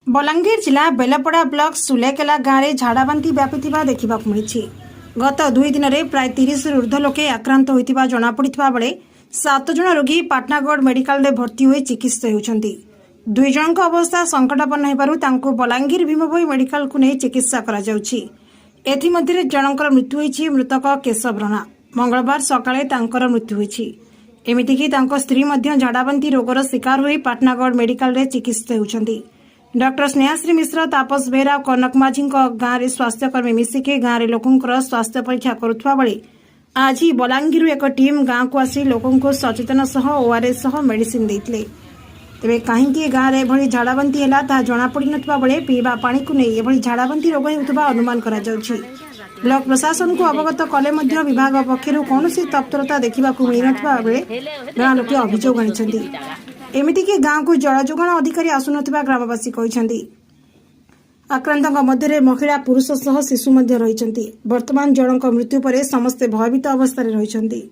बलांगीर जिला बेलपड़ा ब्लॉक सुलेकेला गाँव में झाड़ाबांति व्यापी देखा मिली। गत 2 दिन में प्राय 30 ऊर्ध लोके आक्रांत होता जमापड़ा बेले 7 जन रोगी पाटनागढ़ मेडिकल में भर्ती हो चिकित्सित होती। 2 जन अवस्था संकटापन्न होबारु बलांगीर भीमभोई मेडिकल को नहीं चिकित्सा करा जाउछि। एथिमध्यरे जनकर मृत्यु होइछि। मृतक केशव राणा मंगलवार सकाळे तांकर मृत्यु होइछि। एमितिकी तांको स्त्री मध्य झाड़ाबांति रोगर शिकार होई पाटनागढ़ मेडिकल रे चिकित्सित होउछन्ति। डॉक्टर स्नेहाश्री मिश्र, तापस बेहरा और कनक माझी गाँव में स्वास्थ्यकर्मी मिसिके गाँव में लोकंर स्वास्थ्य परीक्षा करुवा बेले आज बलांगीर एक टीम गाँव को आसी लोकों सचेतन सह ओआरएस सह मेडिसिन देते। तेरे कहीं गाँव में एभली झाड़ाबांति है ता जमापड़ी नथिबा बेले पीवा पानी को नहीं एभली झाड़ाबांति रोग होउथबा अनुमान करा जाउछि। ब्लॉक प्रशासन को अवगत कले मध्य विभाग पक्षर कौन तत्परता देखा मिल नथिबा बेले गाँव लोके अभियोग आनिछन्ति। एमितिकी गाँव को जल जोगाण अधिकारी आसुनथिबा ग्रामवासी कहिसन्ति। आक्रांतों मध्य महिला पुरुष सह शिशु मध्य रहिसन्ति। वर्तमान जनक मृत्यु पर समस्ते भयभीत अवस्था रहिसन्ति।